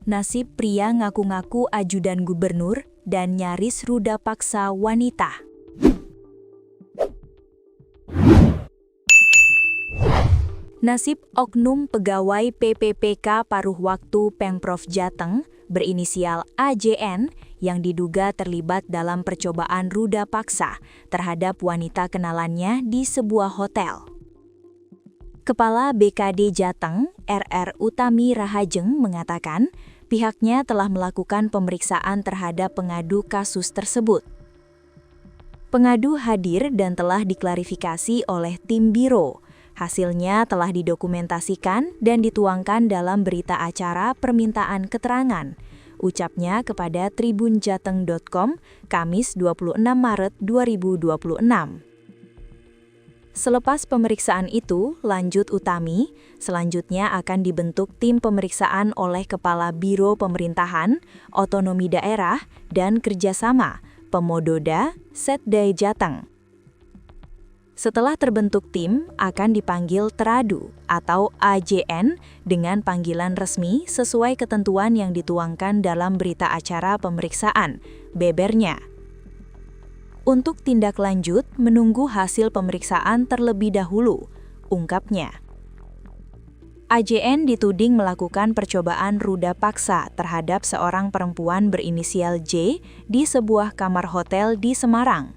Nasib pria ngaku-ngaku ajudan gubernur dan nyaris ruda paksa wanita. Nasib oknum pegawai PPPK paruh waktu Pemprov Jateng berinisial AJN yang diduga terlibat dalam percobaan ruda paksa terhadap wanita kenalannya di sebuah hotel. Kepala BKD Jateng, RR Utami Rahajeng mengatakan pihaknya telah melakukan pemeriksaan terhadap pengadu kasus tersebut. Pengadu hadir dan telah diklarifikasi oleh tim biro. Hasilnya telah didokumentasikan dan dituangkan dalam berita acara permintaan keterangan, ucapnya kepada tribunjateng.com, Kamis 26 Maret 2026. Selepas pemeriksaan itu, lanjut Utami, selanjutnya akan dibentuk tim pemeriksaan oleh Kepala Biro Pemerintahan, Otonomi Daerah, dan Kerjasama, Pemododa, Setday Jateng. Setelah terbentuk tim, akan dipanggil Teradu atau AJN dengan panggilan resmi sesuai ketentuan yang dituangkan dalam berita acara pemeriksaan, bebernya. Untuk tindak lanjut, menunggu hasil pemeriksaan terlebih dahulu, ungkapnya. AJN dituding melakukan percobaan ruda paksa terhadap seorang perempuan berinisial J di sebuah kamar hotel di Semarang.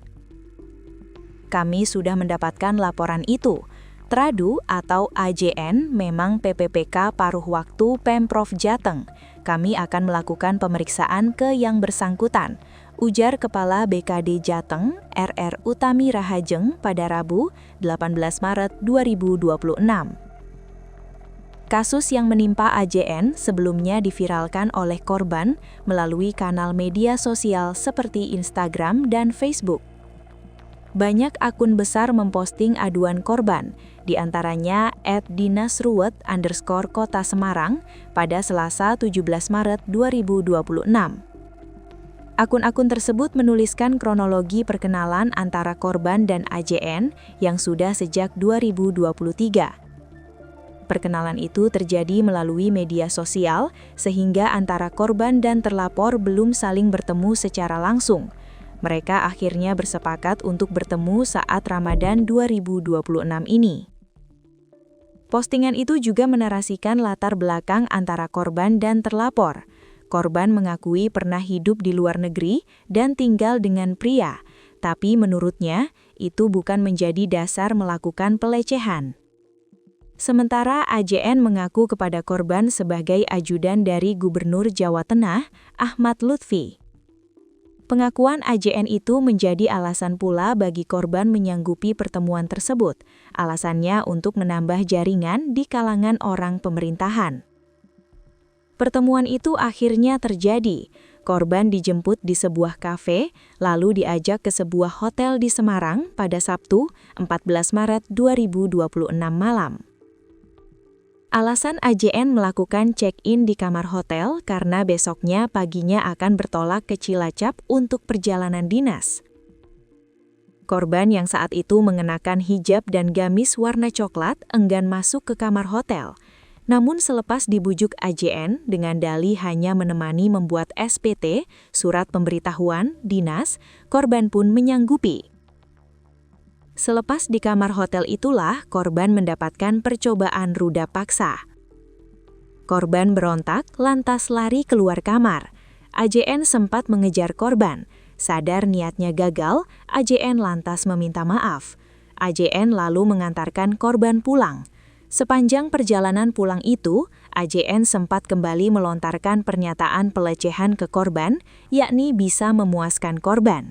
Kami sudah mendapatkan laporan itu. Teradu atau AJN memang PPPK paruh waktu Pemprov Jateng. Kami akan melakukan pemeriksaan ke yang bersangkutan, ujar Kepala BKD Jateng, RR Utami Rahajeng pada Rabu, 18 Maret 2026. Kasus yang menimpa AJN sebelumnya diviralkan oleh korban melalui kanal media sosial seperti Instagram dan Facebook. Banyak akun besar memposting aduan korban, diantaranya @dinasruwet_kota Semarang pada Selasa 17 Maret 2026. Akun-akun tersebut menuliskan kronologi perkenalan antara korban dan AJN yang sudah sejak 2023. Perkenalan itu terjadi melalui media sosial sehingga antara korban dan terlapor belum saling bertemu secara langsung. Mereka akhirnya bersepakat untuk bertemu saat Ramadan 2026 ini. Postingan itu juga menarasikan latar belakang antara korban dan terlapor. Korban mengakui pernah hidup di luar negeri dan tinggal dengan pria, tapi menurutnya itu bukan menjadi dasar melakukan pelecehan. Sementara AJN mengaku kepada korban sebagai ajudan dari Gubernur Jawa Tengah, Ahmad Lutfi. Pengakuan AJN itu menjadi alasan pula bagi korban menyanggupi pertemuan tersebut. Alasannya untuk menambah jaringan di kalangan orang pemerintahan. Pertemuan itu akhirnya terjadi. Korban dijemput di sebuah kafe, lalu diajak ke sebuah hotel di Semarang pada Sabtu, 14 Maret 2026 malam. Alasan AJN melakukan check-in di kamar hotel karena besoknya paginya akan bertolak ke Cilacap untuk perjalanan dinas. Korban yang saat itu mengenakan hijab dan gamis warna coklat enggan masuk ke kamar hotel. Namun selepas dibujuk AJN dengan dalih hanya menemani membuat SPT, surat pemberitahuan, dinas, korban pun menyanggupi. Selepas di kamar hotel itulah korban mendapatkan percobaan ruda paksa. Korban berontak lantas lari keluar kamar. AJN sempat mengejar korban. Sadar niatnya gagal, AJN lantas meminta maaf. AJN lalu mengantarkan korban pulang. Sepanjang perjalanan pulang itu, AJN sempat kembali melontarkan pernyataan pelecehan ke korban, yakni bisa memuaskan korban.